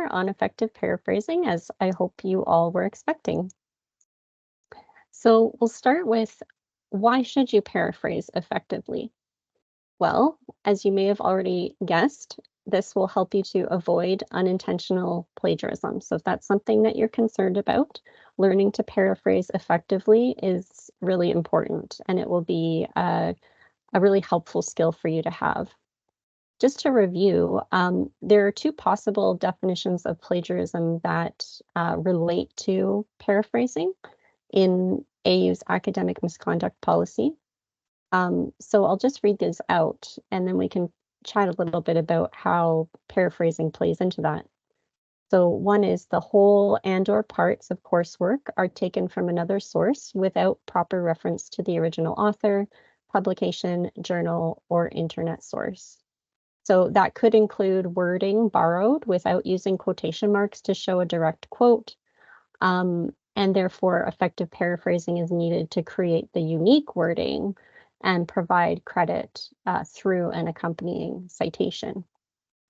webinar on effective paraphrasing, as I hope you all were expecting. So we'll start with, why should you paraphrase effectively? Well, as you may have already guessed, this will help you to avoid unintentional plagiarism. So if that's something that you're concerned about, learning to paraphrase effectively is really important, and it will be a really helpful skill for you to have. Just to review, there are two possible definitions of plagiarism that relate to paraphrasing in AU's academic misconduct policy. So I'll just read these out, and then we can chat a little bit about how paraphrasing plays into that. So one is, the whole and/or parts of coursework are taken from another source without proper reference to the original author, publication, journal, or internet source. So that could include wording borrowed without using quotation marks to show a direct quote. And therefore, effective paraphrasing is needed to create the unique wording and provide credit through an accompanying citation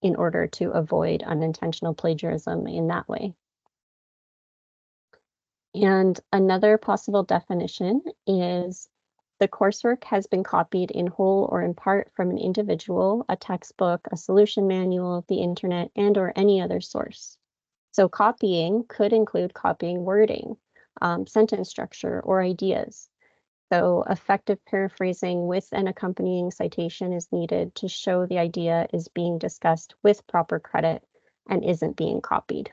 in order to avoid unintentional plagiarism in that way. And another possible definition is, the coursework has been copied in whole or in part from an individual, a textbook, a solution manual, the internet, and/or any other source. So copying could include copying wording, sentence structure, or ideas. So effective paraphrasing with an accompanying citation is needed to show the idea is being discussed with proper credit and isn't being copied.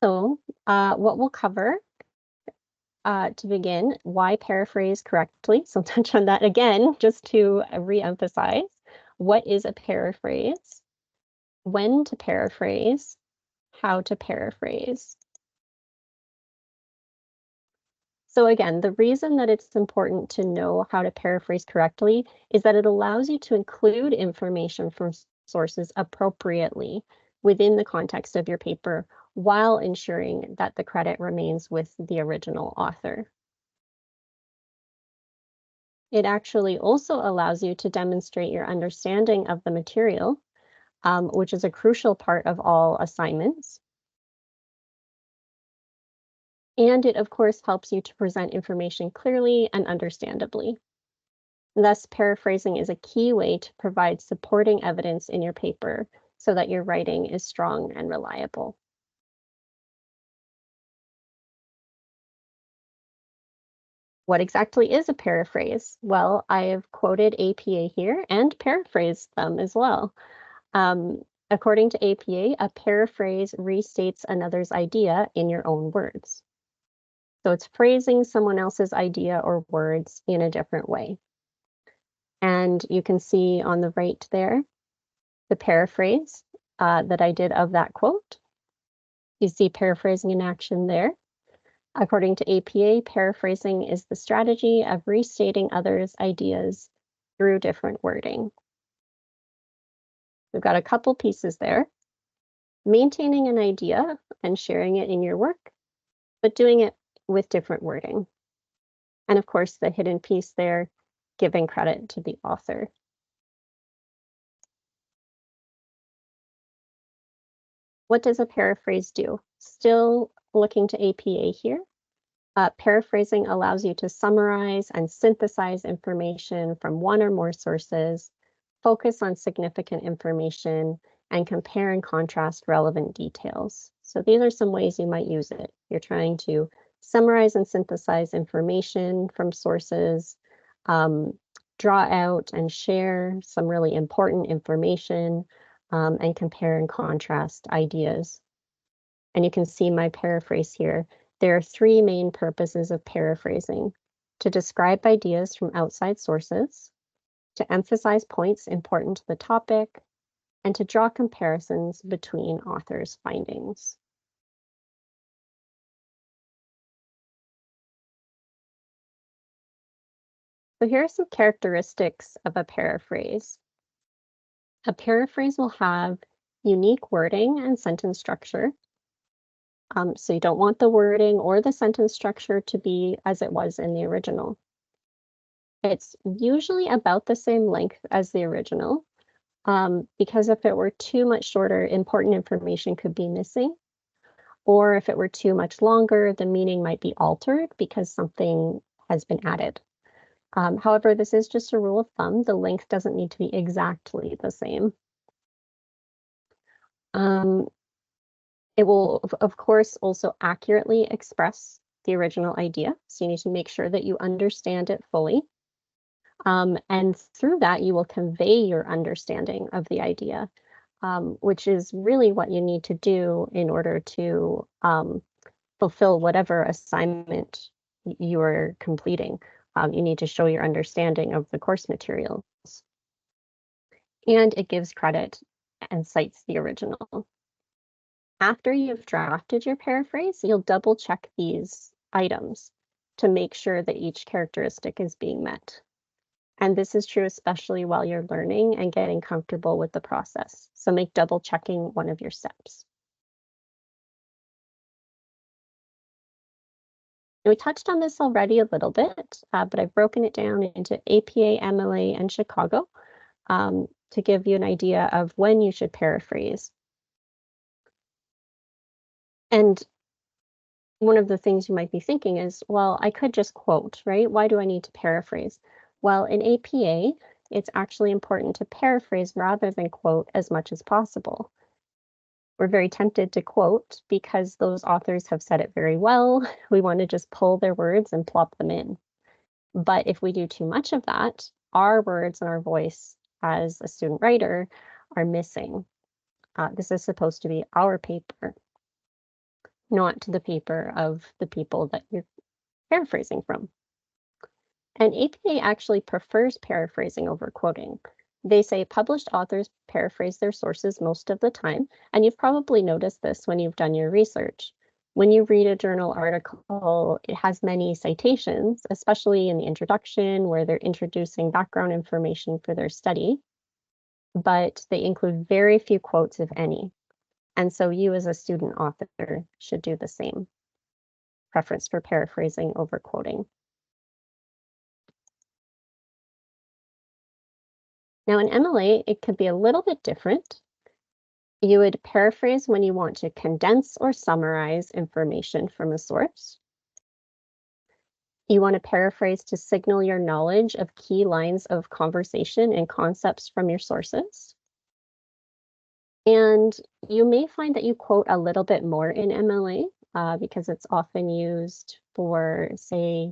So what we'll cover to begin, why paraphrase correctly. So I'll touch on that again, just to re-emphasize. What is a paraphrase? When to paraphrase? How to paraphrase? So again, the reason that it's important to know how to paraphrase correctly is that it allows you to include information from sources appropriately within the context of your paper, while ensuring that the credit remains with the original author. It actually also allows you to demonstrate your understanding of the material, which is a crucial part of all assignments. And it, of course, helps you to present information clearly and understandably. Thus, paraphrasing is a key way to provide supporting evidence in your paper so that your writing is strong and reliable. What exactly is a paraphrase? Well, I have quoted APA here and paraphrased them as well. According to APA, a paraphrase restates another's idea in your own words. So it's phrasing someone else's idea or words in a different way. And you can see on the right there, the paraphrase that I did of that quote. You see paraphrasing in action there. According to APA, paraphrasing is the strategy of restating others' ideas through different wording. We've got a couple pieces there. Maintaining an idea and sharing it in your work, but doing it with different wording. And of course, the hidden piece there, giving credit to the author. What does a paraphrase do? Still looking to APA here. Paraphrasing allows you to summarize and synthesize information from one or more sources, focus on significant information, and compare and contrast relevant details. So these are some ways you might use it. You're trying to summarize and synthesize information from sources, draw out and share some really important information, and compare and contrast ideas. And you can see my paraphrase here. There are three main purposes of paraphrasing: to describe ideas from outside sources, to emphasize points important to the topic, and to draw comparisons between authors' findings. So here are some characteristics of a paraphrase. A paraphrase will have unique wording and sentence structure. So you don't want the wording or the sentence structure to be as it was in the original. It's usually about the same length as the original, because if it were too much shorter, important information could be missing. Or if it were too much longer, the meaning might be altered because something has been added. However, this is just a rule of thumb. The length doesn't need to be exactly the same. It will, of course, also accurately express the original idea. So you need to make sure that you understand it fully. And through that, you will convey your understanding of the idea, which is really what you need to do in order to fulfill whatever assignment you are completing. You need to show your understanding of the course materials. And it gives credit and cites the original. After you've drafted your paraphrase, you'll double check these items to make sure that each characteristic is being met. And this is true especially while you're learning and getting comfortable with the process. So make double checking one of your steps. We touched on this already a little bit, but I've broken it down into APA, MLA, and Chicago to give you an idea of when you should paraphrase. And one of the things you might be thinking is, well, I could just quote, right? Why do I need to paraphrase? Well, in APA, it's actually important to paraphrase rather than quote as much as possible. We're very tempted to quote because those authors have said it very well. We want to just pull their words and plop them in. But if we do too much of that, our words and our voice as a student writer are missing. This is supposed to be our paper, not the paper of the people that you're paraphrasing from. And APA actually prefers paraphrasing over quoting. They say published authors paraphrase their sources most of the time, and you've probably noticed this when you've done your research. When you read a journal article, it has many citations, especially in the introduction where they're introducing background information for their study, but they include very few quotes, if any. And so you as a student author should do the same. Preference for paraphrasing over quoting. Now in MLA, it could be a little bit different. You would paraphrase when you want to condense or summarize information from a source. You want to paraphrase to signal your knowledge of key lines of conversation and concepts from your sources. And you may find that you quote a little bit more in MLA because it's often used for, say,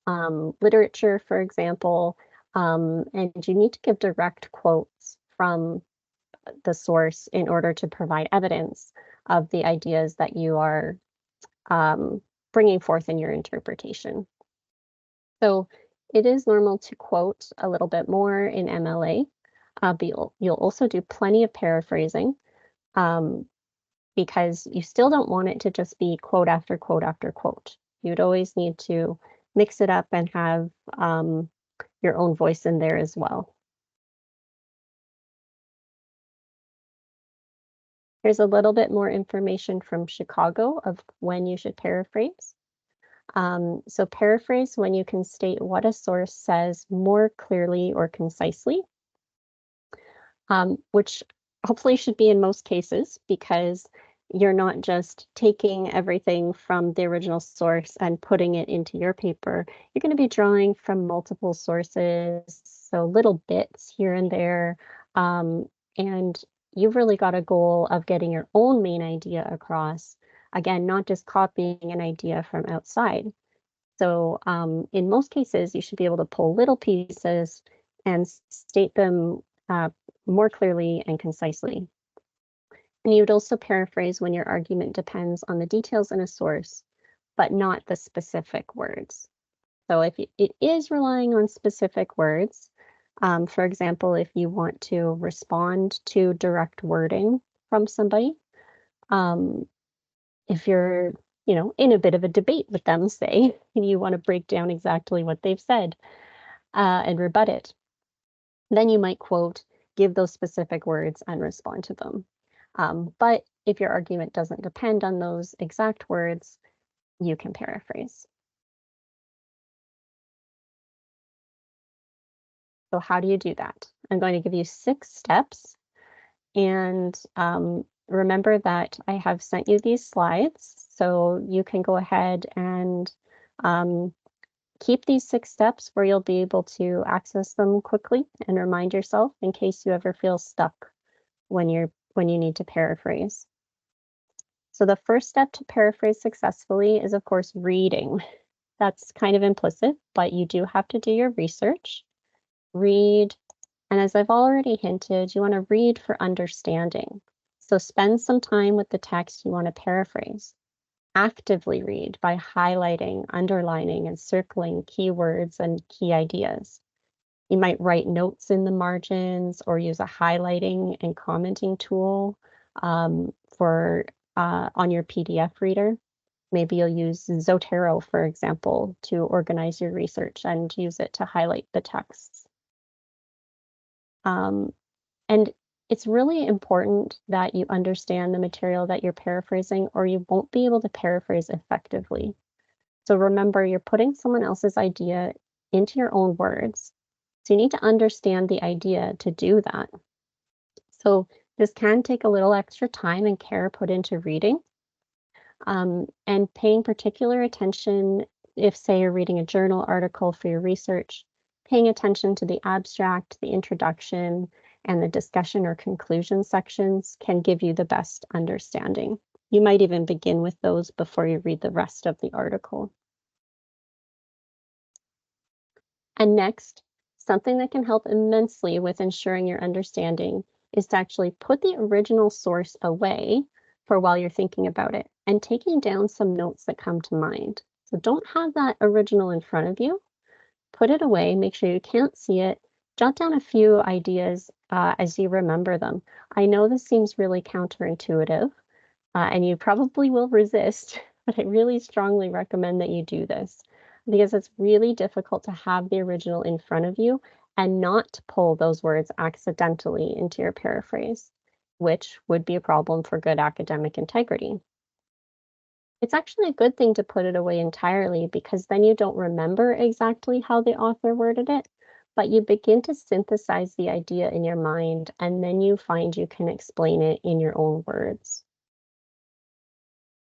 literature, for example, and you need to give direct quotes from the source in order to provide evidence of the ideas that you are bringing forth in your interpretation. So it is normal to quote a little bit more in MLA, but you'll also do plenty of paraphrasing because you still don't want it to just be quote after quote after quote. You'd always need to mix it up and have your own voice in there as well. Here's a little bit more information from Chicago of when you should paraphrase. So paraphrase when you can state what a source says more clearly or concisely, which hopefully should be in most cases because you're not just taking everything from the original source and putting it into your paper. You're going to be drawing from multiple sources, so little bits here and there. And you've really got a goal of getting your own main idea across. Again, not just copying an idea from outside. So in most cases, you should be able to pull little pieces and state them more clearly and concisely. And you would also paraphrase when your argument depends on the details in a source, but not the specific words. So if it is relying on specific words, for example, if you want to respond to direct wording from somebody, if you're, in a bit of a debate with them, say, and you want to break down exactly what they've said and rebut it, then you might quote, give those specific words and respond to them. But if your argument doesn't depend on those exact words, you can paraphrase. So how do you do that? I'm going to give you 6 steps, and remember that I have sent you these slides, so you can go ahead and keep these 6 steps where you'll be able to access them quickly and remind yourself in case you ever feel stuck when you need to paraphrase. So the first step to paraphrase successfully is, of course, reading. That's kind of implicit, but you do have to do your research. Read, and as I've already hinted, you want to read for understanding. So spend some time with the text you want to paraphrase. Actively read by highlighting, underlining, and circling keywords and key ideas. You might write notes in the margins or use a highlighting and commenting tool for on your PDF reader. Maybe you'll use Zotero, for example, to organize your research and use it to highlight the texts. And it's really important that you understand the material that you're paraphrasing, or you won't be able to paraphrase effectively. So remember, you're putting someone else's idea into your own words. So you need to understand the idea to do that. So this can take a little extra time and care put into reading, and paying particular attention if, say, you're reading a journal article for your research, paying attention to the abstract, the introduction, and the discussion or conclusion sections can give you the best understanding. You might even begin with those before you read the rest of the article. And next, something that can help immensely with ensuring your understanding is to actually put the original source away for while you're thinking about it and taking down some notes that come to mind. So don't have that original in front of you. Put it away, make sure you can't see it. Jot down a few ideas as you remember them. I know this seems really counterintuitive, and you probably will resist, but I really strongly recommend that you do this because it's really difficult to have the original in front of you and not pull those words accidentally into your paraphrase, which would be a problem for good academic integrity. It's actually a good thing to put it away entirely because then you don't remember exactly how the author worded it, but you begin to synthesize the idea in your mind, and then you find you can explain it in your own words.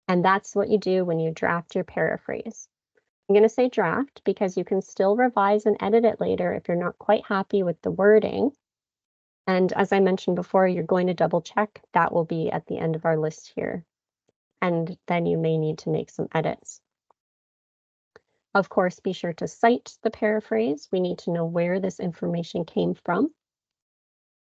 And that's what you do when you draft your paraphrase. I'm going to say draft because you can still revise and edit it later if you're not quite happy with the wording. And as I mentioned before, you're going to double check. That will be at the end of our list here. And then you may need to make some edits. Of course, be sure to cite the paraphrase. We need to know where this information came from.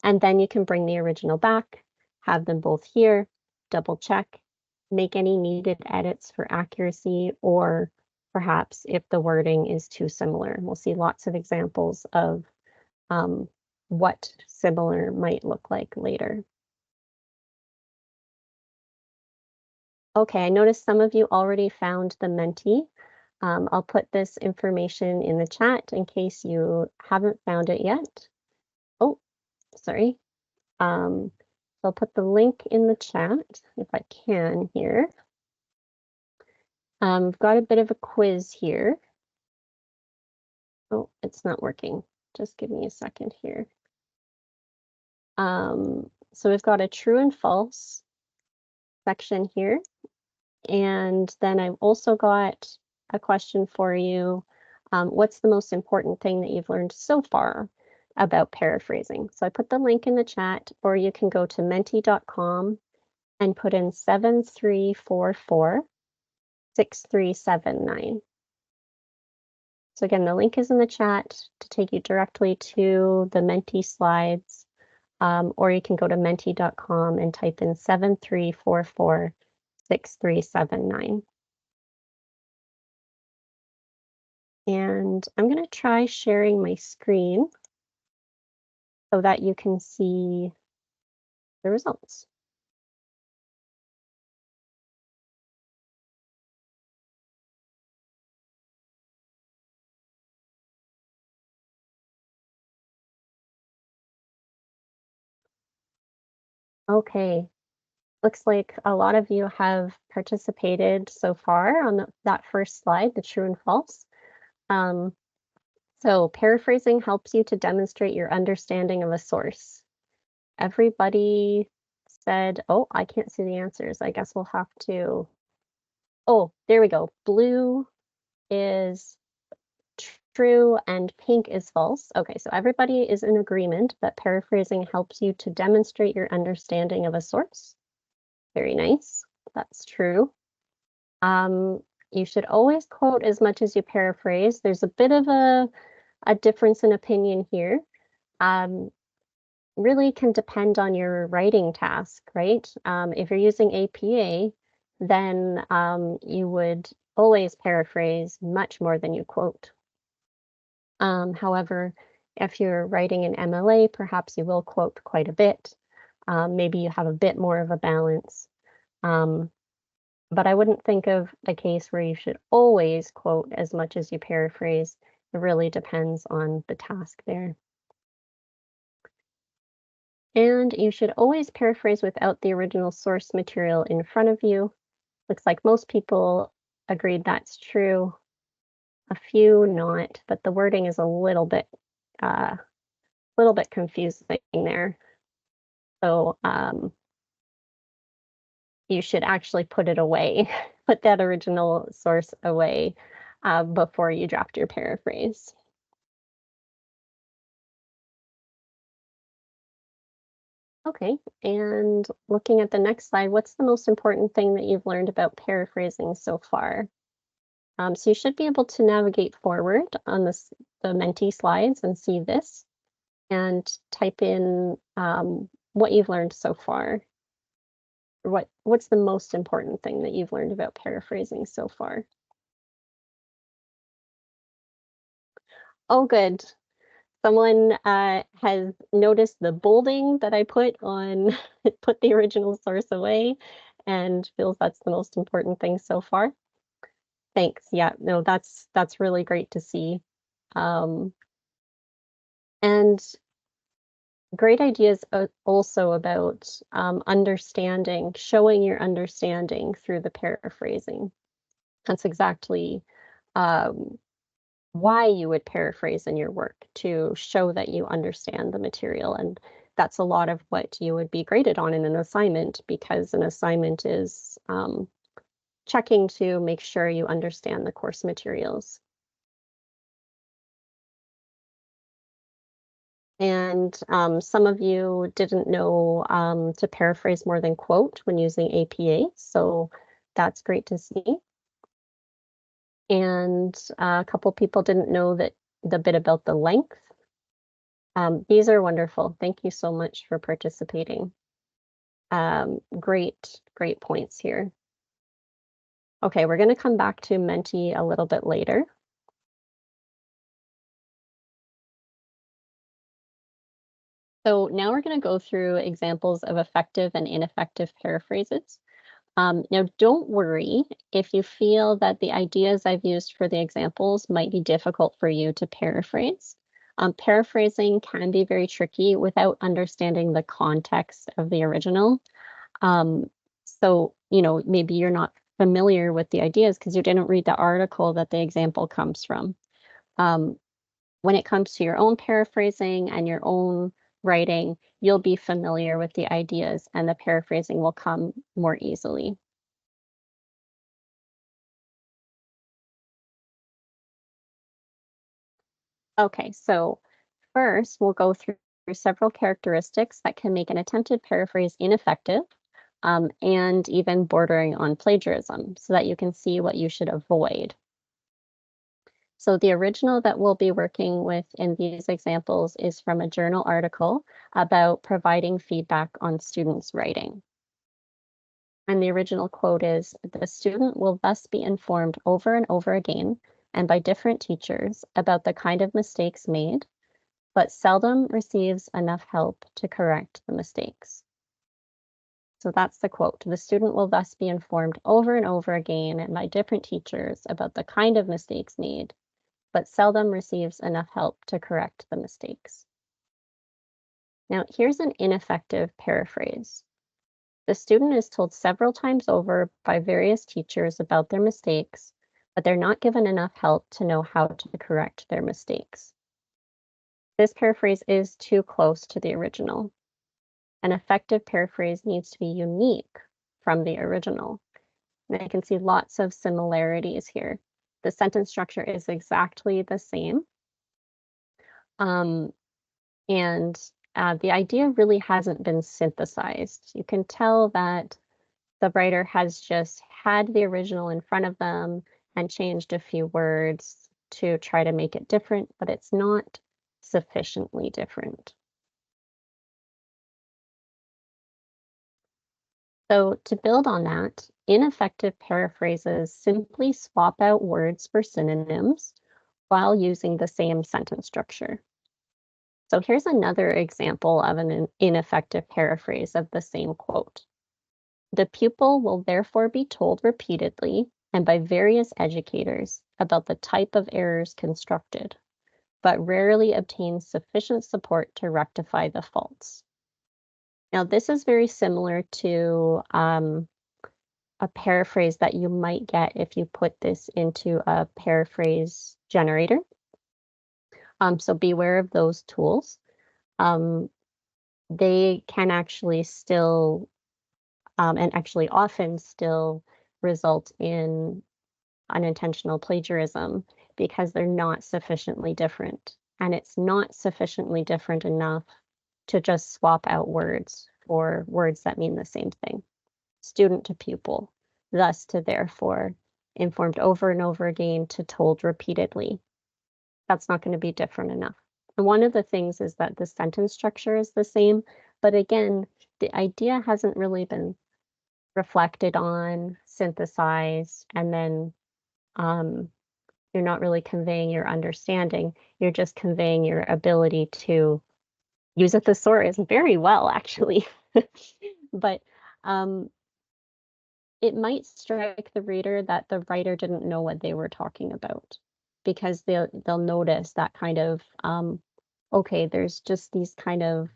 And then you can bring the original back, have them both here, double check, make any needed edits for accuracy, or perhaps if the wording is too similar. We'll see lots of examples of what similar might look like later. Okay, I noticed some of you already found the Menti. I'll put this information in the chat in case you haven't found it yet. Oh, sorry. So I'll put the link in the chat if I can here. We've got a bit of a quiz here. Oh, it's not working. Just give me a second here. So we've got a true and false section here. And then I've also got a question for you. What's the most important thing that you've learned so far about paraphrasing? So I put the link in the chat, or you can go to menti.com and put in 7344 6379. So again, the link is in the chat to take you directly to the Menti slides, or you can go to menti.com and type in 7344 6379. And I'm going to try sharing my screen so that you can see the results. Okay, looks like a lot of you have participated so far on that first slide, the true and false. So paraphrasing helps you to demonstrate your understanding of a source. Everybody said, oh, I can't see the answers. I guess we'll have to, oh, there we go. Blue is true and pink is false. Okay, so everybody is in agreement that paraphrasing helps you to demonstrate your understanding of a source. Very nice. That's true. You should always quote as much as you paraphrase. There's a bit of a difference in opinion here. Really can depend on your writing task, right? If you're using APA, then you would always paraphrase much more than you quote. However, if you're writing in MLA, perhaps you will quote quite a bit. Maybe you have a bit more of a balance. But I wouldn't think of a case where you should always quote as much as you paraphrase. It really depends on the task there. And you should always paraphrase without the original source material in front of you. Looks like most people agreed that's true. A few not, but the wording is a little bit confusing there. So you should actually put it away, put that original source away before you draft your paraphrase. Okay, and looking at the next slide, what's the most important thing that you've learned about paraphrasing so far? So you should be able to navigate forward on the Menti slides and see this and type in what you've learned so far. What's the most important thing that you've learned about paraphrasing so far? Oh, good. Someone has noticed the bolding that I put on, put the original source away, and feels that's the most important thing so far. Thanks. Yeah, no, that's really great to see. And great ideas also about understanding, showing your understanding through the paraphrasing. That's exactly why you would paraphrase in your work, to show that you understand the material. And that's a lot of what you would be graded on in an assignment, because an assignment is checking to make sure you understand the course materials. And some of you didn't know to paraphrase more than quote when using APA, so that's great to see. And a couple people didn't know that the bit about the length. These are wonderful. Thank you so much for participating. Great points here. Okay, we're going to come back to Menti a little bit later. So now we're going to go through examples of effective and ineffective paraphrases. Now, don't worry if you feel that the ideas I've used for the examples might be difficult for you to paraphrase. Paraphrasing can be very tricky without understanding the context of the original. So, maybe you're not familiar with the ideas because you didn't read the article that the example comes from. When it comes to your own paraphrasing and your own writing, you'll be familiar with the ideas and the paraphrasing will come more easily. Okay, so first we'll go through several characteristics that can make an attempted paraphrase ineffective and even bordering on plagiarism, so that you can see what you should avoid. So the original that we'll be working with in these examples is from a journal article about providing feedback on students' writing. And the original quote is, "The student will thus be informed over and over again and by different teachers about the kind of mistakes made, but seldom receives enough help to correct the mistakes." So that's the quote. "The student will thus be informed over and over again and by different teachers about the kind of mistakes made, but seldom receives enough help to correct the mistakes." Now, here's an ineffective paraphrase. "The student is told several times over by various teachers about their mistakes, but they're not given enough help to know how to correct their mistakes. This paraphrase is too close to the original. An effective paraphrase needs to be unique from the original. And I can see lots of similarities here. The sentence structure is exactly the same. And the idea really hasn't been synthesized. You can tell that the writer has just had the original in front of them and changed a few words to try to make it different, but it's not sufficiently different. So to build on that, ineffective paraphrases simply swap out words for synonyms while using the same sentence structure. So here's another example of an ineffective paraphrase of the same quote. The pupil will therefore be told repeatedly and by various educators about the type of errors constructed, but rarely obtains sufficient support to rectify the faults. Now, this is very similar to a paraphrase that you might get if you put this into a paraphrase generator. So beware of those tools. They can actually still, and actually often still result in unintentional plagiarism because they're not sufficiently different. And it's not sufficiently different enough to just swap out words for words that mean the same thing. Student to pupil, thus to therefore, informed over and over again to told repeatedly. That's not going to be different enough. And one of the things is that the sentence structure is the same, but again, the idea hasn't really been reflected on, synthesized, and then you're not really conveying your understanding. You're just conveying your ability to use a thesaurus very well, actually. But it might strike the reader that the writer didn't know what they were talking about, because they'll notice that kind of okay, there's just these kind of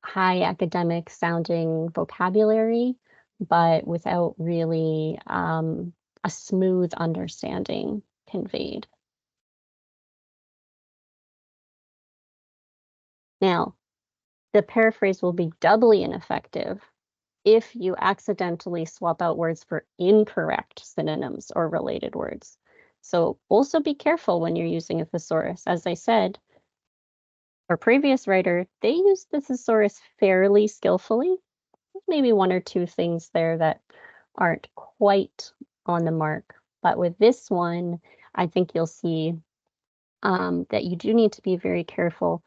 high academic sounding vocabulary, but without really a smooth understanding conveyed. Now, the paraphrase will be doubly ineffective if you accidentally swap out words for incorrect synonyms or related words. So also be careful when you're using a thesaurus. As I said, our previous writer, they used the thesaurus fairly skillfully. Maybe one or two things there that aren't quite on the mark. But with this one, I think you'll see that you do need to be very careful.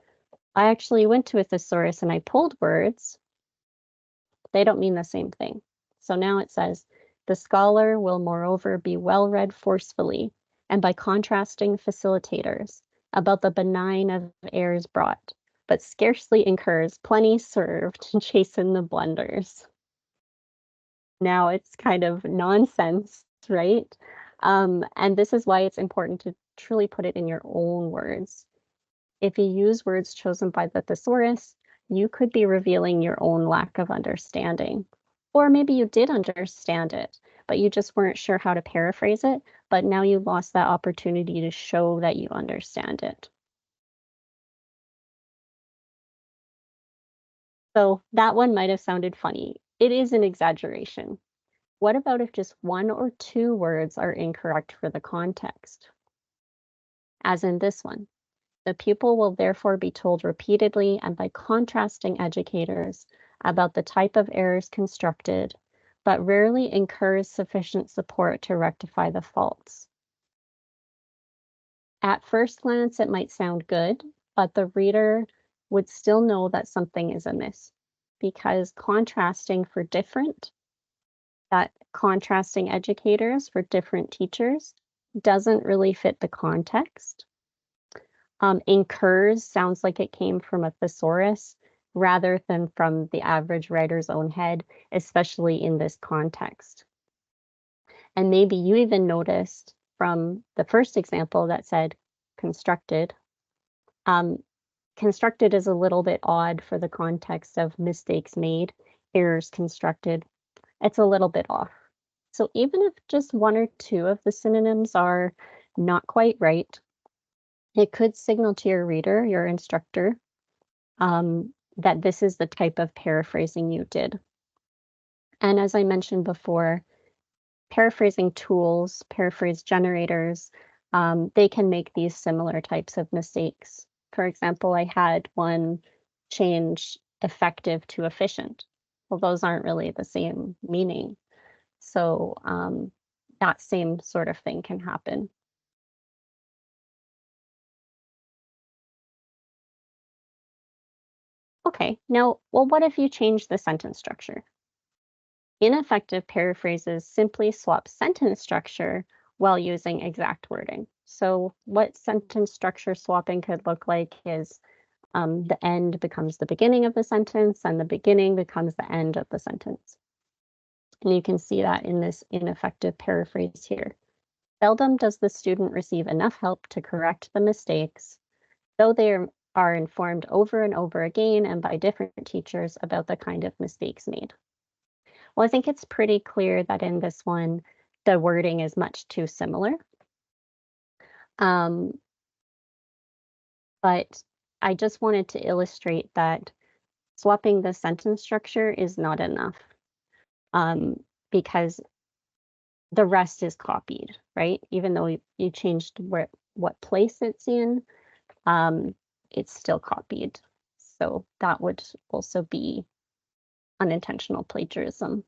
I actually went to a thesaurus and I pulled words. They don't mean the same thing. So now it says, the scholar will moreover be well read forcefully and by contrasting facilitators about the benign of errors brought, but scarcely incurs plenty served to chasten the blunders. Now it's kind of nonsense, right? And this is why it's important to truly put it in your own words. If you use words chosen by the thesaurus, you could be revealing your own lack of understanding. Or maybe you did understand it, but you just weren't sure how to paraphrase it, but now you lost that opportunity to show that you understand it. So that one might have sounded funny. It is an exaggeration. What about if just one or two words are incorrect for the context? As in this one. The pupil will therefore be told repeatedly and by contrasting educators about the type of errors constructed, but rarely incurs sufficient support to rectify the faults. At first glance, it might sound good, but the reader would still know that something is amiss, because contrasting for different, that contrasting educators for different teachers doesn't really fit the context. Incurs sounds like it came from a thesaurus rather than from the average writer's own head, especially in this context. And maybe you even noticed from the first example that said constructed. Constructed is a little bit odd for the context of mistakes made, errors constructed. It's a little bit off. So even if just one or two of the synonyms are not quite right, it could signal to your reader, your instructor, that this is the type of paraphrasing you did. And as I mentioned before, paraphrasing tools, paraphrase generators, they can make these similar types of mistakes. For example, I had one change effective to efficient. Well, those aren't really the same meaning. So that same sort of thing can happen. Okay, now, well, what if you change the sentence structure? Ineffective paraphrases simply swap sentence structure while using exact wording. So what sentence structure swapping could look like is the end becomes the beginning of the sentence and the beginning becomes the end of the sentence. And you can see that in this ineffective paraphrase here. Seldom does the student receive enough help to correct the mistakes, though they are informed over and over again and by different teachers about the kind of mistakes made. Well, I think it's pretty clear that in this one, the wording is much too similar. But I just wanted to illustrate that swapping the sentence structure is not enough because the rest is copied, right? Even though you changed what place it's in, it's still copied. So that would also be unintentional plagiarism.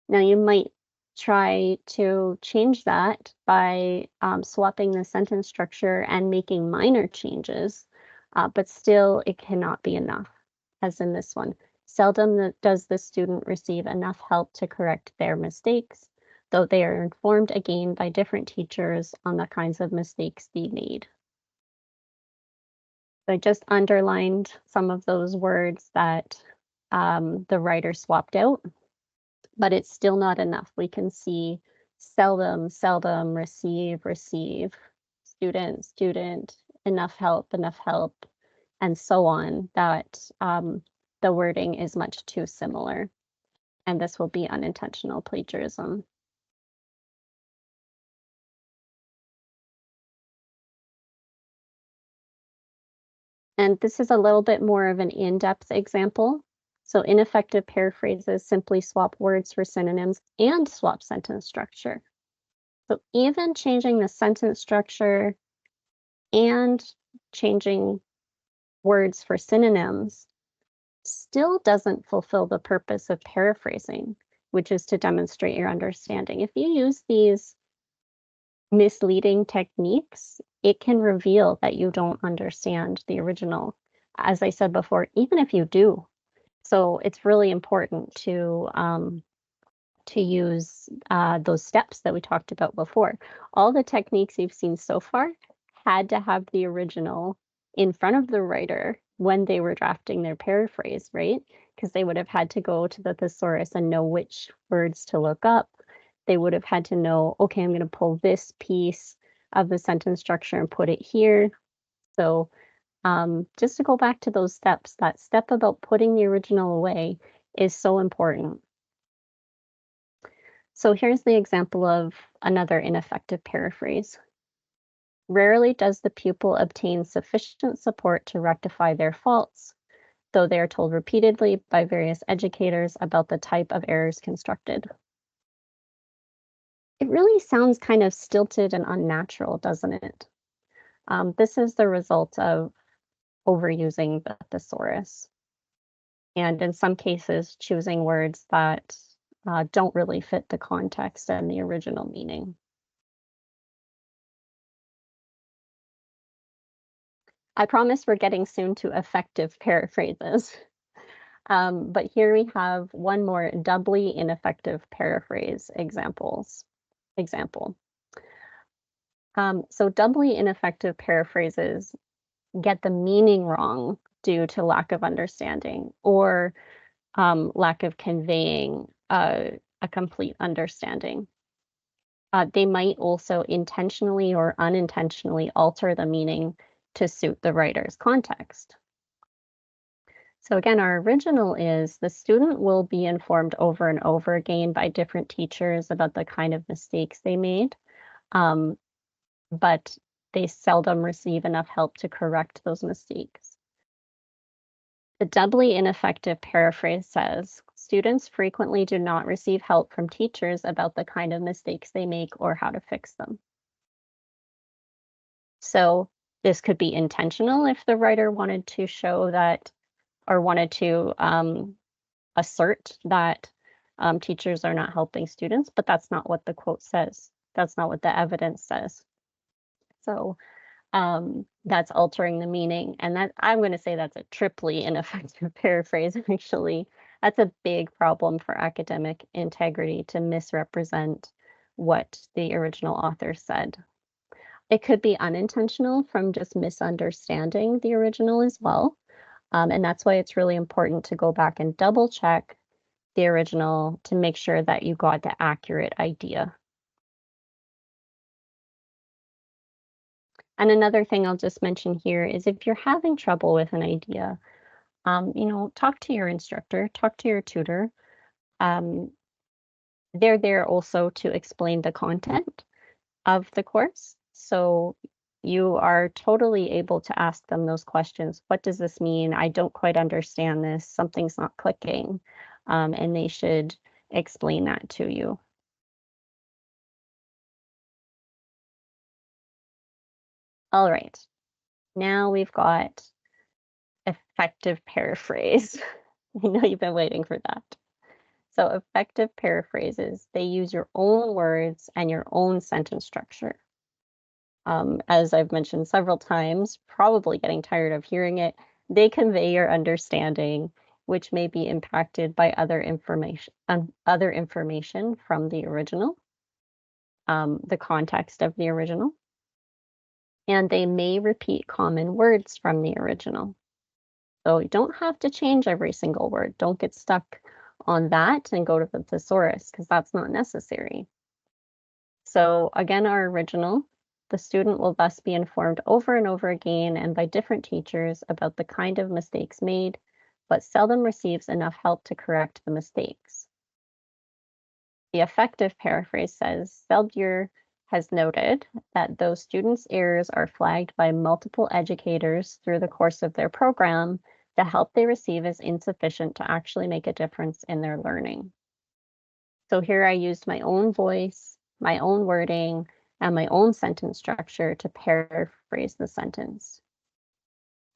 Now you might try to change that by swapping the sentence structure and making minor changes, but still it cannot be enough, as in this one. Seldom does the student receive enough help to correct their mistakes, though they are informed again by different teachers on the kinds of mistakes they made. So I just underlined some of those words that the writer swapped out, but it's still not enough. We can see seldom, seldom, receive, receive, student, student, enough help, and so on, that the wording is much too similar. And this will be unintentional plagiarism. And this is a little bit more of an in-depth example. So ineffective paraphrases simply swap words for synonyms and swap sentence structure. So even changing the sentence structure and changing words for synonyms still doesn't fulfill the purpose of paraphrasing, which is to demonstrate your understanding. If you use these misleading techniques, it can reveal that you don't understand the original, as I said before, even if you do. So it's really important to use those steps that we talked about before. All the techniques you've seen so far had to have the original in front of the writer when they were drafting their paraphrase, right? Because they would have had to go to the thesaurus and know which words to look up. They would have had to know, okay, I'm going to pull this piece of the sentence structure and put it here. So just to go back to those steps, that step about putting the original away is so important. So here's the example of another ineffective paraphrase. Rarely does the pupil obtain sufficient support to rectify their faults, though they are told repeatedly by various educators about the type of errors constructed. It really sounds kind of stilted and unnatural, doesn't it? This is the result of overusing the thesaurus, and in some cases, choosing words that don't really fit the context and the original meaning. I promise we're getting soon to effective paraphrases. But here we have one more doubly ineffective paraphrase example. So doubly ineffective paraphrases get the meaning wrong due to lack of understanding or lack of conveying a complete understanding. They might also intentionally or unintentionally alter the meaning to suit the writer's context. So again, our original is the student will be informed over and over again by different teachers about the kind of mistakes they made, but they seldom receive enough help to correct those mistakes. The doubly ineffective paraphrase says, students frequently do not receive help from teachers about the kind of mistakes they make or how to fix them. So this could be intentional if the writer wanted to show that, or wanted to assert that teachers are not helping students, but that's not what the quote says. That's not what the evidence says. So that's altering the meaning. And that, I'm going to say, that's a triply ineffective paraphrase, actually. That's a big problem for academic integrity, to misrepresent what the original author said. It could be unintentional from just misunderstanding the original as well. And that's why it's really important to go back and double check the original to make sure that you got the accurate idea. And another thing I'll just mention here is, if you're having trouble with an idea, talk to your instructor, talk to your tutor. They're there also to explain the content of the course. So you are totally able to ask them those questions. What does this mean? I don't quite understand this. Something's not clicking. And they should explain that to you. All right, now we've got effective paraphrase. I know you've been waiting for that. So effective paraphrases, they use your own words and your own sentence structure. As I've mentioned several times, probably getting tired of hearing it, they convey your understanding, which may be impacted by other information from the original, the context of the original, and they may repeat common words from the original. So you don't have to change every single word. Don't get stuck on that and go to the thesaurus, because that's not necessary. So again, our original, the student will thus be informed over and over again and by different teachers about the kind of mistakes made, but seldom receives enough help to correct the mistakes. The effective paraphrase says, Selbyr has noted that those students' errors are flagged by multiple educators through the course of their program, the help they receive is insufficient to actually make a difference in their learning. So here I used my own voice, my own wording, and my own sentence structure to paraphrase the sentence.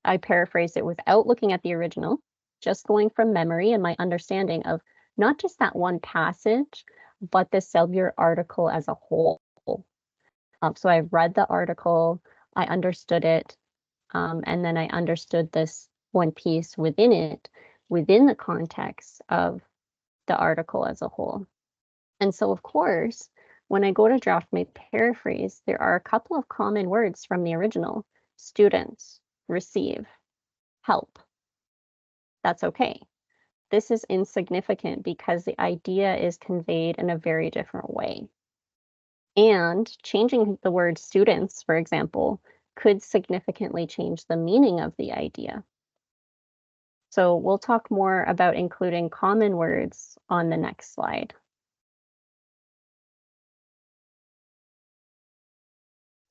I paraphrased it without looking at the original, just going from memory and my understanding of not just that one passage, but the Selbyr article as a whole. So I read the article, I understood it, and then I understood this one piece within it, within the context of the article as a whole. And so, of course, when I go to draft my paraphrase, there are a couple of common words from the original: students, receive, help. That's okay. This is insignificant because the idea is conveyed in a very different way. And changing the word students, for example, could significantly change the meaning of the idea. So we'll talk more about including common words on the next slide.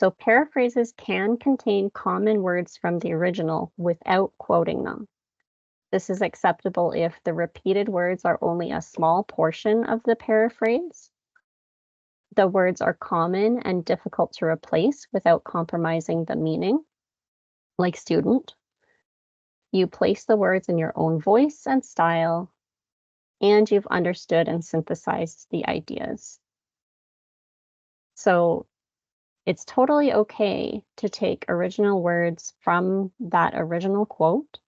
So paraphrases can contain common words from the original without quoting them. This is acceptable if the repeated words are only a small portion of the paraphrase, the words are common and difficult to replace without compromising the meaning, like student. You place the words in your own voice and style, and you've understood and synthesized the ideas. So it's totally okay to take original words from that original quote,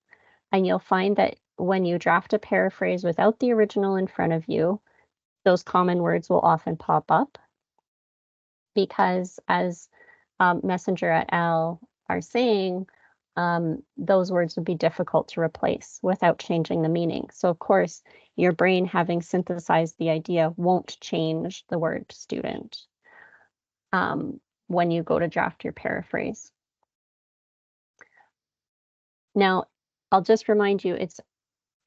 and you'll find that when you draft a paraphrase without the original in front of you, those common words will often pop up, because as Messenger et al. Are saying, those words would be difficult to replace without changing the meaning. So of course, your brain, having synthesized the idea, won't change the word student when you go to draft your paraphrase. Now, I'll just remind you, it's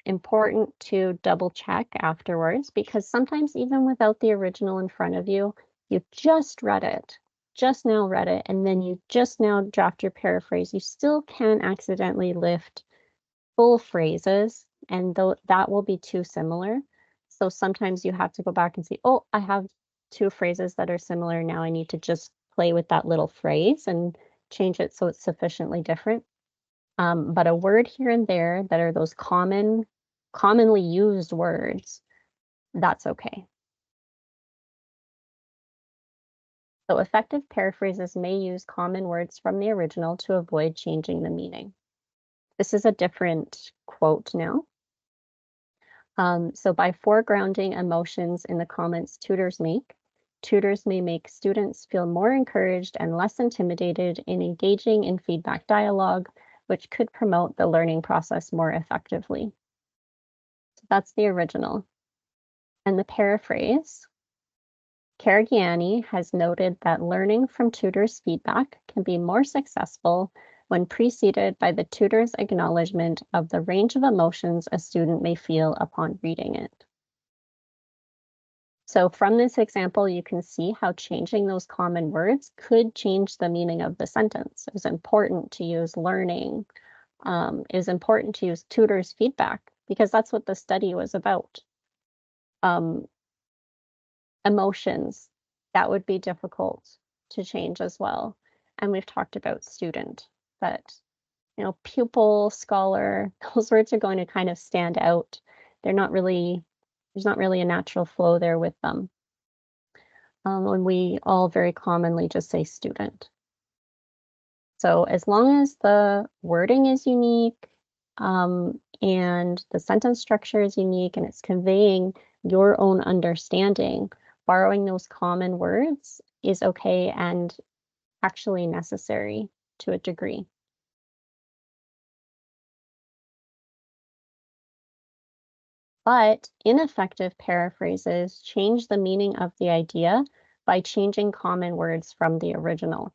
important to double check afterwards, because sometimes even without the original in front of you, you just read it, just now read it, and then you just now draft your paraphrase. You still can accidentally lift full phrases, and that will be too similar. So sometimes you have to go back and see, oh, I have two phrases that are similar. Now I need to just play with that little phrase and change it so it's sufficiently different. But a word here and there that are those commonly used words, that's okay. So effective paraphrases may use common words from the original to avoid changing the meaning. This is a different quote now. So by foregrounding emotions in the comments tutors may make students feel more encouraged and less intimidated in engaging in feedback dialogue, which could promote the learning process more effectively. So that's the original. And the paraphrase, Caragiani has noted that learning from tutors' feedback can be more successful when preceded by the tutor's acknowledgement of the range of emotions a student may feel upon reading it. So from this example, you can see how changing those common words could change the meaning of the sentence. It was important to use learning. It is important to use tutors' feedback, because that's what the study was about. Emotions, that would be difficult to change as well. And we've talked about student, but pupil, scholar, those words are going to kind of stand out. There's not really a natural flow there with them. When we all very commonly just say student. So as long as the wording is unique, and the sentence structure is unique and it's conveying your own understanding, borrowing those common words is okay and actually necessary to a degree. But ineffective paraphrases change the meaning of the idea by changing common words from the original.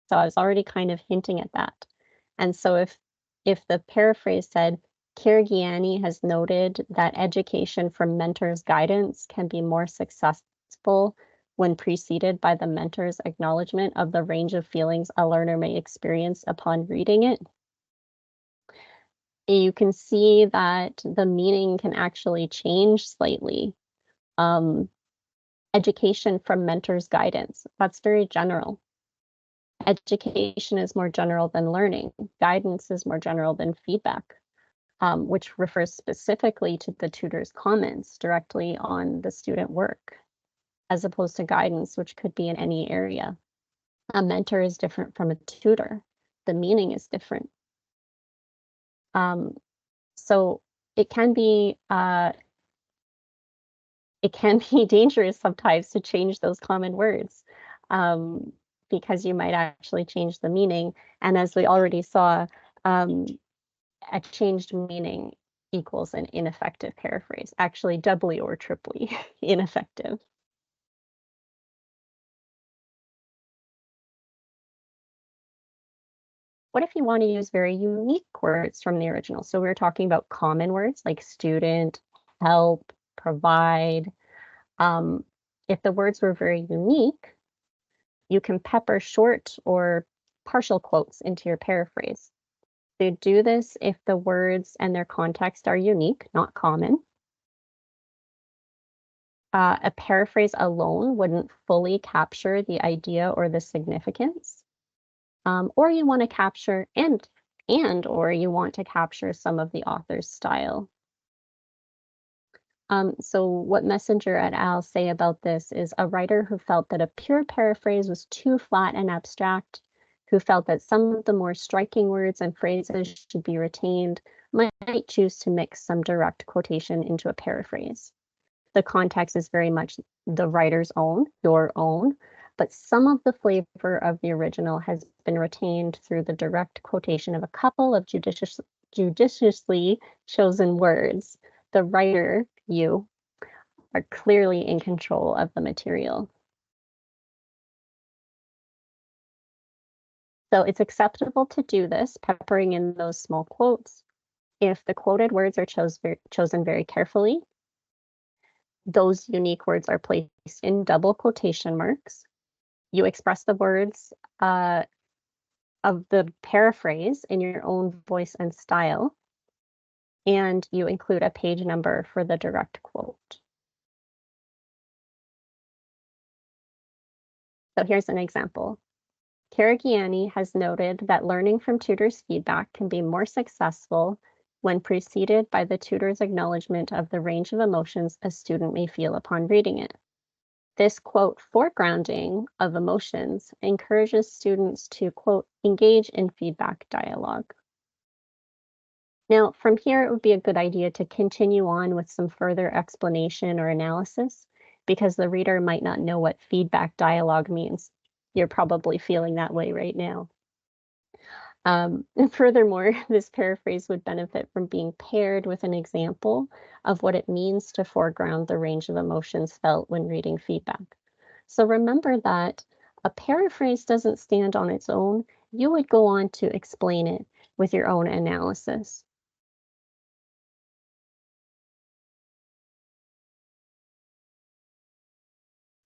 So I was already kind of hinting at that. And so if the paraphrase said, Caragiani has noted that education from mentor's guidance can be more successful when preceded by the mentor's acknowledgement of the range of feelings a learner may experience upon reading it, you can see that the meaning can actually change slightly. Education from mentor's guidance, that's very general. Education is more general than learning. Guidance is more general than feedback, which refers specifically to the tutor's comments directly on the student work, as opposed to guidance, which could be in any area. A mentor is different from a tutor. The meaning is different. So it can be dangerous sometimes to change those common words, because you might actually change the meaning. And as we already saw, a changed meaning equals an ineffective paraphrase, actually doubly or triply ineffective. What if you want to use very unique words from the original? So we were talking about common words like student, help, provide. If the words were very unique, you can pepper short or partial quotes into your paraphrase. So do this if the words and their context are unique, not common. A paraphrase alone wouldn't fully capture the idea or the significance. Or you want to capture or you want to capture some of the author's style. So what Messenger et al. Say about this is a writer who felt that a pure paraphrase was too flat and abstract, who felt that some of the more striking words and phrases should be retained, might choose to mix some direct quotation into a paraphrase. The context is very much the writer's own, your own, but some of the flavor of the original has been retained through the direct quotation of a couple of judiciously chosen words. The writer, you, are clearly in control of the material. So it's acceptable to do this, peppering in those small quotes. If the quoted words are chosen very carefully, those unique words are placed in double quotation marks. You express the words of the paraphrase in your own voice and style, and you include a page number for the direct quote. So here's an example. Caragiani has noted that learning from tutors' feedback can be more successful when preceded by the tutor's acknowledgement of the range of emotions a student may feel upon reading it. This, quote, foregrounding of emotions encourages students to, quote, engage in feedback dialogue. Now, from here, it would be a good idea to continue on with some further explanation or analysis, because the reader might not know what feedback dialogue means. You're probably feeling that way right now. And furthermore, this paraphrase would benefit from being paired with an example of what it means to foreground the range of emotions felt when reading feedback. So remember that a paraphrase doesn't stand on its own. You would go on to explain it with your own analysis.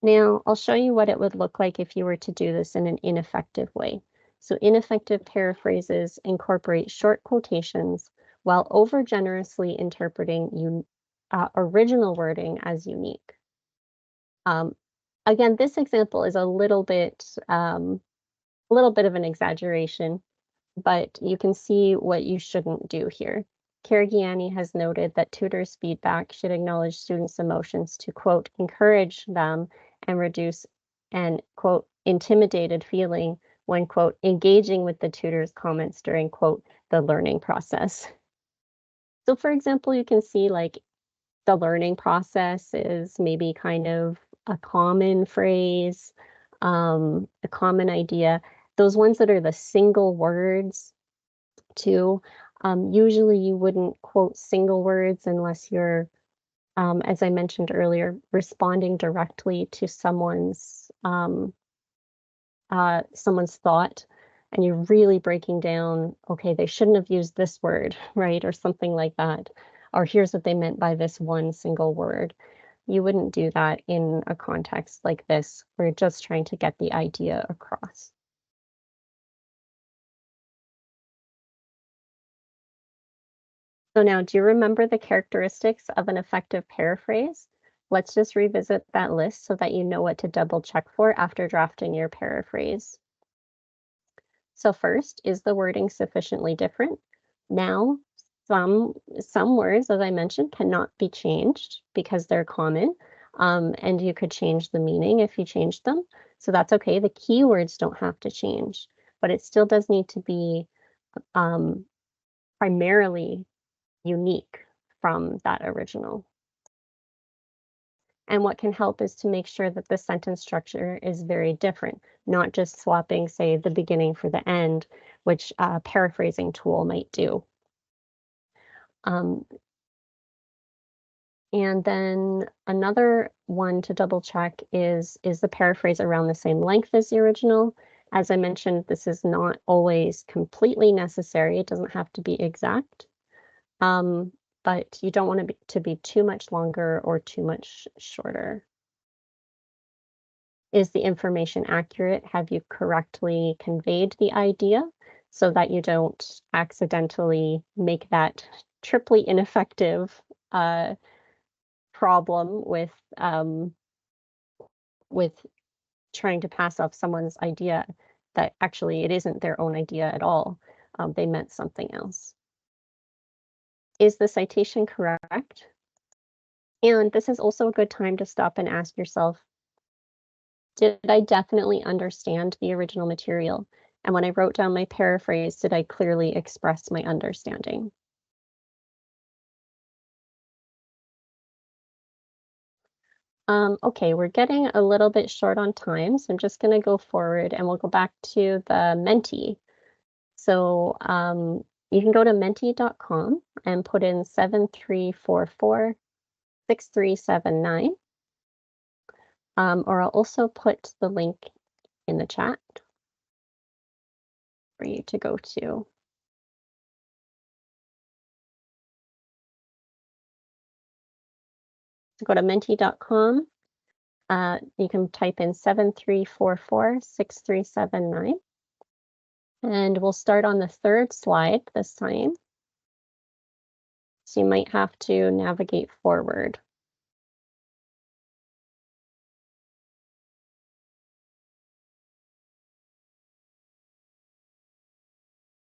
Now, I'll show you what it would look like if you were to do this in an ineffective way. So ineffective paraphrases incorporate short quotations while overgenerously interpreting original wording as unique. Again, this example is a little bit of an exaggeration, but you can see what you shouldn't do here. Caragiani has noted that tutors' feedback should acknowledge students' emotions to, quote, encourage them and reduce an, quote, intimidated feeling when, quote, engaging with the tutor's comments during, quote, the learning process. So for example, you can see like the learning process is maybe kind of a common phrase, a common idea. Those ones that are the single words too, usually you wouldn't quote single words unless you're, as I mentioned earlier, responding directly to someone's thought, and you're really breaking down, okay, they shouldn't have used this word, right? Or something like that. Or here's what they meant by this one single word. You wouldn't do that in a context like this. We're just trying to get the idea across. So now, do you remember the characteristics of an effective paraphrase? Let's just revisit that list so that you know what to double check for after drafting your paraphrase. So first, is the wording sufficiently different? Now, some words, as I mentioned, cannot be changed because they're common, and you could change the meaning if you changed them. So that's okay. The keywords don't have to change, but it still does need to be primarily unique from that original. And what can help is to make sure that the sentence structure is very different, not just swapping, say, the beginning for the end, which a paraphrasing tool might do. And then another one to double check is the paraphrase around the same length as the original? As I mentioned, this is not always completely necessary. It doesn't have to be exact. But you don't want to be too much longer or too much shorter. Is the information accurate? Have you correctly conveyed the idea so that you don't accidentally make that triply ineffective problem with trying to pass off someone's idea that actually it isn't their own idea at all. They meant something else. Is the citation correct? And this is also a good time to stop and ask yourself, did I definitely understand the original material? And when I wrote down my paraphrase, did I clearly express my understanding? Okay, we're getting a little bit short on time, so I'm just going to go forward and we'll go back to the Menti. So you can go to menti.com and put in 7344-6379. Or I'll also put the link in the chat for you to go to. Go to menti.com. You can type in 73446379. And we'll start on the third slide this time. So you might have to navigate forward.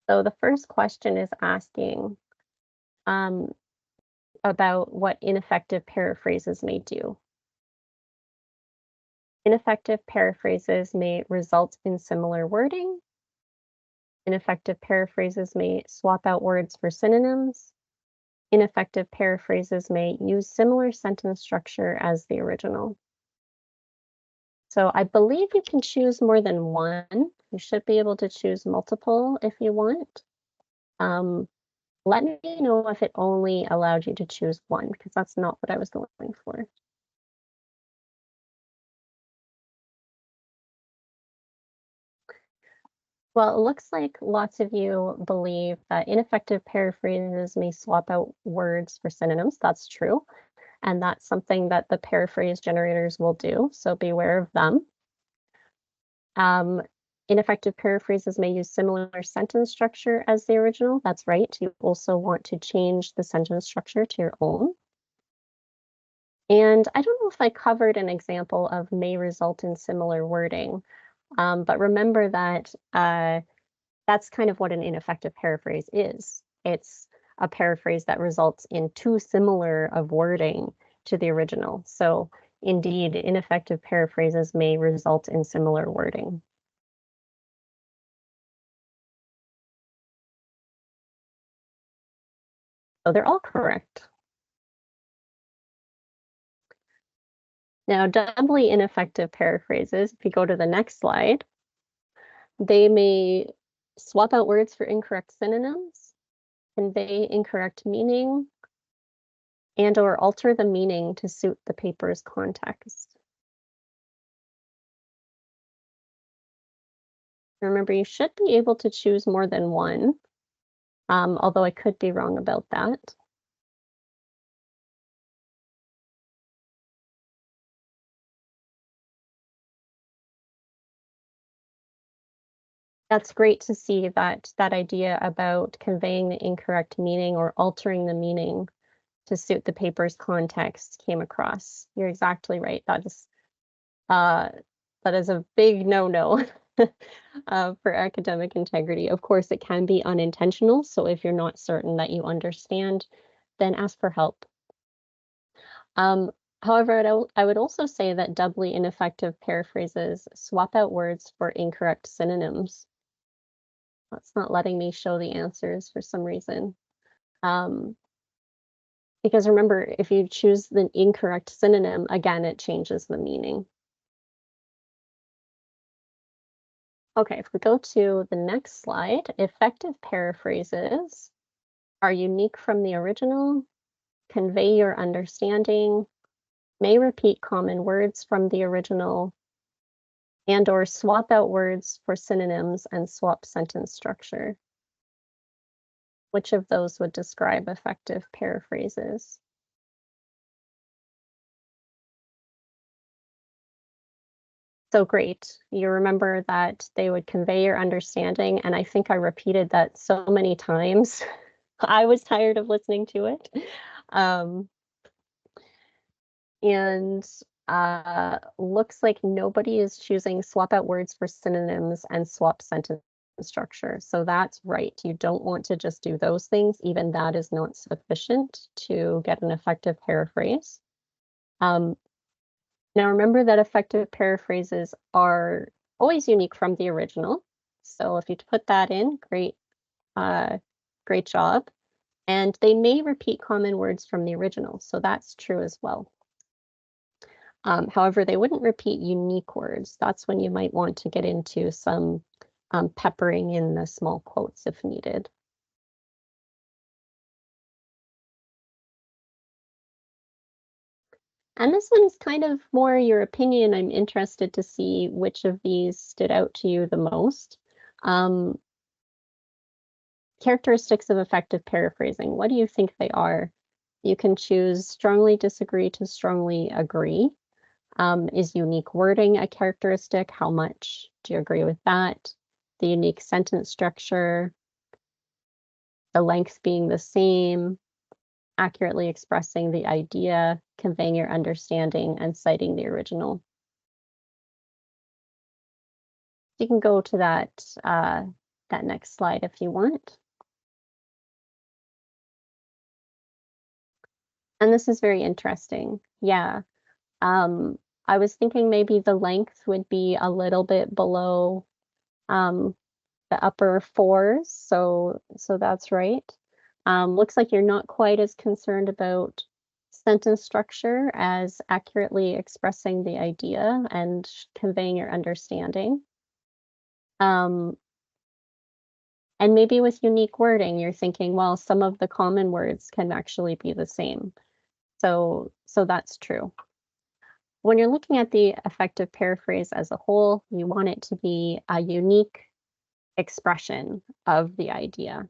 So the first question is asking about what ineffective paraphrases may do. Ineffective paraphrases may result in similar wording. Ineffective paraphrases may swap out words for synonyms. Ineffective paraphrases may use similar sentence structure as the original. So I believe you can choose more than one. You should be able to choose multiple if you want. Let me know if it only allowed you to choose one, because that's not what I was going for. Well, it looks like lots of you believe that ineffective paraphrases may swap out words for synonyms. That's true. And that's something that the paraphrase generators will do, so beware of them. Ineffective paraphrases may use similar sentence structure as the original. That's right. You also want to change the sentence structure to your own. And I don't know if I covered an example of may result in similar wording, but remember that that's kind of what an ineffective paraphrase is. It's a paraphrase that results in too similar of wording to the original. So indeed, ineffective paraphrases may result in similar wording. So they're all correct. Now, doubly ineffective paraphrases, if you go to the next slide, they may swap out words for incorrect synonyms, convey incorrect meaning, and or alter the meaning to suit the paper's context. Remember, you should be able to choose more than one, although I could be wrong about that. That's great to see that idea about conveying the incorrect meaning or altering the meaning to suit the paper's context came across. You're exactly right. That is a big no-no for academic integrity. Of course, it can be unintentional. So if you're not certain that you understand, then ask for help. However, I would also say that doubly ineffective paraphrases swap out words for incorrect synonyms. That's not letting me show the answers for some reason. Because remember, if you choose the incorrect synonym, again, it changes the meaning. Okay, if we go to the next slide, effective paraphrases are unique from the original, convey your understanding, may repeat common words from the original, and or swap out words for synonyms and swap sentence structure. Which of those would describe effective paraphrases? So great. You remember that they would convey your understanding, and I think I repeated that so many times. I was tired of listening to it. And looks like nobody is choosing swap out words for synonyms and swap sentence structure. So that's right. You don't want to just do those things. Even that is not sufficient to get an effective paraphrase. Now remember that effective paraphrases are always unique from the original. So if you put that in, great, great job. And they may repeat common words from the original. So that's true as well. However, they wouldn't repeat unique words. That's when you might want to get into some peppering in the small quotes if needed. And this one's kind of more your opinion. I'm interested to see which of these stood out to you the most. Characteristics of effective paraphrasing. What do you think they are You can choose strongly disagree to strongly agree. Is unique wording a characteristic? How much do you agree with that? The unique sentence structure, the length being the same, accurately expressing the idea, conveying your understanding, and citing the original. You can go to that next slide if you want. And this is very interesting. Yeah. I was thinking maybe the length would be a little bit below the upper fours, so that's right. Looks like you're not quite as concerned about sentence structure as accurately expressing the idea and conveying your understanding. And maybe with unique wording, you're thinking, well, some of the common words can actually be the same. So that's true. When you're looking at the effective paraphrase as a whole, you want it to be a unique expression of the idea.